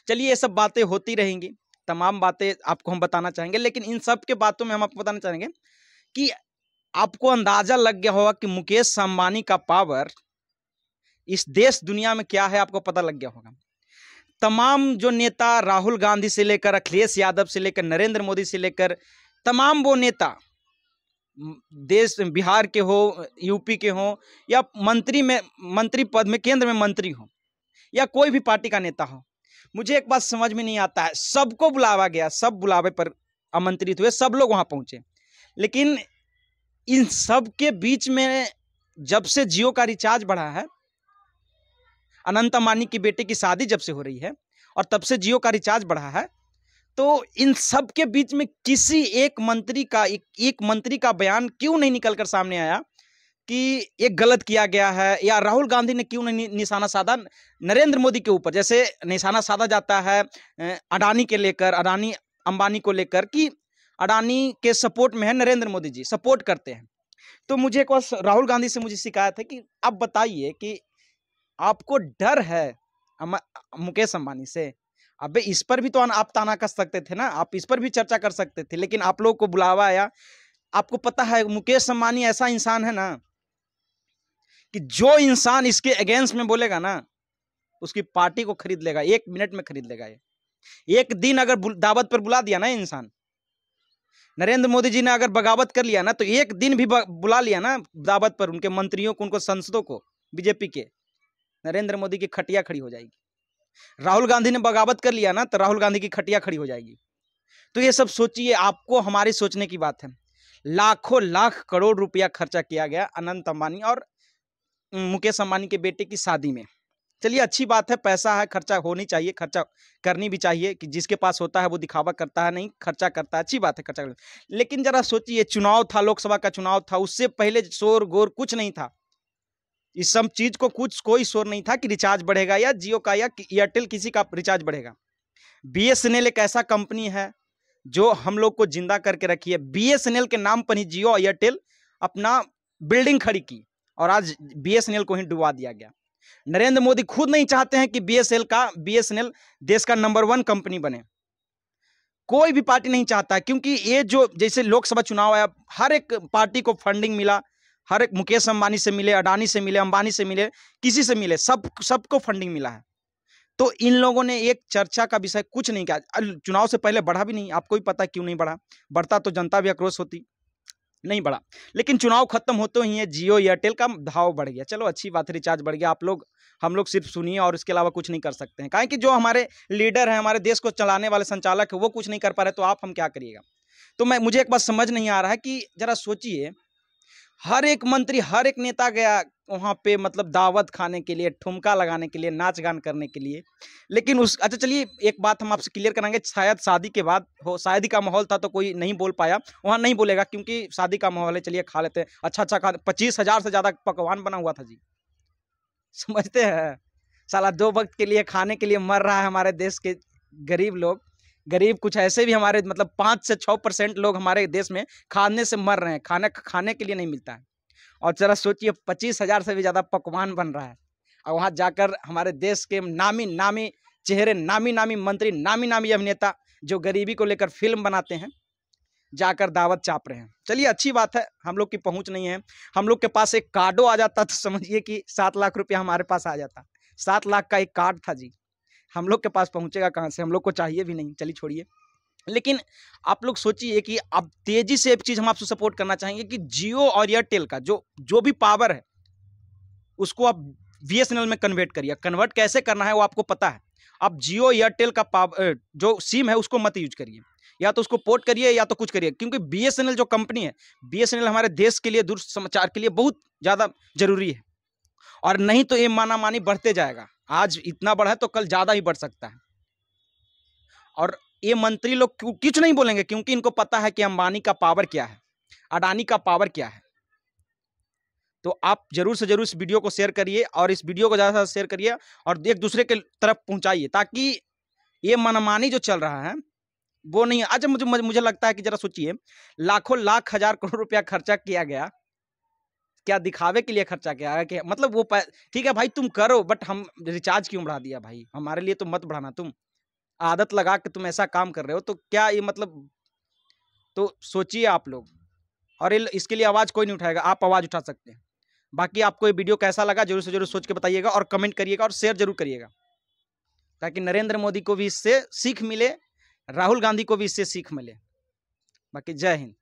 चलिए ये सब बातें होती रहेंगी, तमाम बातें आपको हम बताना चाहेंगे, लेकिन इन सब के बातों में हम आपको बताना चाहेंगे कि आपको अंदाजा लग गया होगा कि मुकेश अंबानी का पावर इस देश दुनिया में क्या है, आपको पता लग गया होगा। तमाम जो नेता, राहुल गांधी से लेकर अखिलेश यादव से लेकर नरेंद्र मोदी से लेकर तमाम वो नेता, देश बिहार के हो, यूपी के हो, या मंत्री पद में, केंद्र में मंत्री हो, या कोई भी पार्टी का नेता हो, मुझे एक बात समझ में नहीं आता है। सबको बुलावा गया, सब बुलावे पर आमंत्रित हुए, सब लोग वहां पहुंचे, लेकिन इन सब के बीच में जब से जियो का रिचार्ज बढ़ा है, अनंत अंबानी की बेटे की शादी जब से हो रही है और तब से जियो का रिचार्ज बढ़ा है, तो इन सब के बीच में किसी एक मंत्री का बयान क्यों नहीं निकलकर सामने आया कि ये गलत किया गया है, या राहुल गांधी ने क्यों नहीं निशाना साधा नरेंद्र मोदी के ऊपर, जैसे निशाना साधा जाता है अडानी के लेकर, अडानी अंबानी को लेकर कि अडानी के सपोर्ट में है नरेंद्र मोदी जी, सपोर्ट करते हैं। तो मुझे एक बार राहुल गांधी से मुझे शिकायत है कि आप बताइए कि आपको डर है मुकेश अंबानी से? अबे इस पर भी तो आप ताना कस सकते थे ना, आप इस पर भी चर्चा कर सकते थे, लेकिन आप लोग को बुलावा आया। आपको पता है मुकेश अंबानी ऐसा इंसान है ना कि जो इंसान इसके अगेंस्ट में बोलेगा ना, उसकी पार्टी को खरीद लेगा, 1 मिनट में खरीद लेगा। ये एक दिन अगर दावत पर बुला दिया ना इंसान, नरेंद्र मोदी जी ने अगर बगावत कर लिया ना, तो एक दिन भी बुला लिया ना दावत पर उनके मंत्रियों को, उनको सांसदों को, बीजेपी के, नरेंद्र मोदी की खटिया खड़ी हो जाएगी। राहुल गांधी ने बगावत कर लिया ना, तो राहुल गांधी की खटिया खड़ी हो जाएगी। तो ये सब सोचिए, आपको हमारी सोचने की बात है। लाखों लाख करोड़ रुपया खर्चा किया गया अनंत अंबानी और मुकेश अंबानी के बेटे की शादी में। चलिए अच्छी बात है, पैसा है, खर्चा होनी चाहिए, खर्चा करनी भी चाहिए, कि जिसके पास होता है वो दिखावा करता है, नहीं खर्चा करता है, अच्छी बात है खर्चा करना। लेकिन जरा सोचिए, चुनाव था, लोकसभा का चुनाव था, उससे पहले शोर गोर कुछ नहीं था, इस सब चीज को कोई शोर नहीं था कि रिचार्ज बढ़ेगा या जियो का या एयरटेल किसी का रिचार्ज बढ़ेगा। बीएसएनएल एक ऐसा कंपनी है जो हम लोग को जिंदा करके रखी है। बीएसएनएल के नाम पर ही जियो और एयरटेल अपना बिल्डिंग खड़ी की और आज बीएसएनएल को ही डुबा दिया गया। नरेंद्र मोदी खुद नहीं चाहते हैं कि बीएसएनएल देश का नंबर 1 कंपनी बने। कोई भी पार्टी नहीं चाहता है, क्योंकि ये जो जैसे लोकसभा चुनाव आया, हर एक पार्टी को फंडिंग मिला, हर एक मुकेश अंबानी से मिले, अडानी से मिले, अंबानी से मिले, किसी से मिले, सबको फंडिंग मिला है। तो इन लोगों ने एक चर्चा का विषय कुछ नहीं किया। चुनाव से पहले बढ़ा भी नहीं, आपको ही पता क्यों नहीं बढ़ा, बढ़ता तो जनता भी आक्रोश होती, नहीं बढ़ा। लेकिन चुनाव खत्म होते ही जियो एयरटेल का भाव बढ़ गया। चलो अच्छी बात है, रिचार्ज बढ़ गया, हम लोग सिर्फ सुनिए और इसके अलावा कुछ नहीं कर सकते हैं, काहे कि जो हमारे लीडर हैं, हमारे देश को चलाने वाले संचालक है, वो कुछ नहीं कर पा रहे, तो हम क्या करिएगा। तो मुझे एक बात समझ नहीं आ रहा है कि जरा सोचिए, हर एक मंत्री, हर एक नेता गया वहां पे, मतलब दावत खाने के लिए, ठुमका लगाने के लिए, नाच गान करने के लिए। लेकिन अच्छा चलिए एक बात हम आपसे क्लियर कराएंगे, शायद शादी के बाद हो, शादी का माहौल था तो कोई नहीं बोल पाया, वहां नहीं बोलेगा क्योंकि शादी का माहौल है, चलिए खा लेते हैं, अच्छा खा, 25,000 से ज्यादा पकवान बना हुआ था जी, समझते हैं। साला 2 वक्त के लिए खाने के लिए मर रहा है हमारे देश के गरीब लोग। गरीब कुछ ऐसे भी हमारे, मतलब 5 से 6% लोग हमारे देश में खाने से मर रहे हैं, खाने के लिए नहीं मिलता है। और जरा सोचिए 25,000 से भी ज्यादा पकवान बन रहा है, और वहां जाकर हमारे देश के नामी नामी चेहरे, नामी नामी मंत्री, नामी नामी अभिनेता जो गरीबी को लेकर फिल्म बनाते हैं, जाकर दावत चाप रहे हैं। चलिए अच्छी बात है, हम लोग की पहुंच नहीं है, हम लोग के पास एक कार्डो आ जाता तो समझिए कि 7 लाख रुपया हमारे पास आ जाता। 7 लाख का एक कार्ड था जी, हम लोग के पास पहुंचेगा कहां से, हम लोग को चाहिए भी नहीं। चलिए छोड़िए, लेकिन आप लोग सोचिए कि अब तेजी से एक चीज हम आपसे सपोर्ट करना चाहेंगे कि जियो और एयरटेल का जो भी पावर है उसको आप बीएसएनएल में कन्वर्ट करिए। कन्वर्ट कैसे करना है वो आपको पता है। आप जियो एयरटेल का पावर जो सिम है उसको मत यूज करिए, या तो उसको पोर्ट करिए या तो कुछ करिए, क्योंकि बीएसएनएल जो कंपनी है, बीएसएनएल हमारे देश के लिए, दूर समाचार के लिए बहुत ज्यादा जरूरी है, और नहीं तो ये माना मानी बढ़ते जाएगा। आज इतना बढ़ा है तो कल ज्यादा ही बढ़ सकता है। और ये मंत्री लोग कुछ नहीं बोलेंगे, क्योंकि इनको पता है कि अंबानी का पावर क्या है, अडानी का पावर क्या है। तो आप जरूर से जरूर इस वीडियो को शेयर करिए, और इस वीडियो को ज्यादा से ज्यादा शेयर करिए और एक दूसरे के तरफ पहुंचाइए, ताकि ये मनमानी जो चल रहा है वो नहीं। अच्छा मुझे लगता है कि जरा सोचिए, लाखों लाख हजार करोड़ रुपया खर्चा किया गया, क्या दिखावे के लिए खर्चा किया है? कि मतलब वो ठीक है भाई तुम करो, बट हम रिचार्ज क्यों बढ़ा दिया भाई, हमारे लिए तो मत बढ़ाना तुम। आदत लगा के तुम ऐसा काम कर रहे हो, तो क्या ये मतलब, तो सोचिए आप लोग। और इसके लिए आवाज़ कोई नहीं उठाएगा, आप आवाज़ उठा सकते हैं। बाकी आपको ये वीडियो कैसा लगा जरूर से जरूर सोच के बताइएगा, और कमेंट करिएगा और शेयर जरूर करिएगा, ताकि नरेंद्र मोदी को भी इससे सीख मिले, राहुल गांधी को भी इससे सीख मिले। बाकी जय हिंद।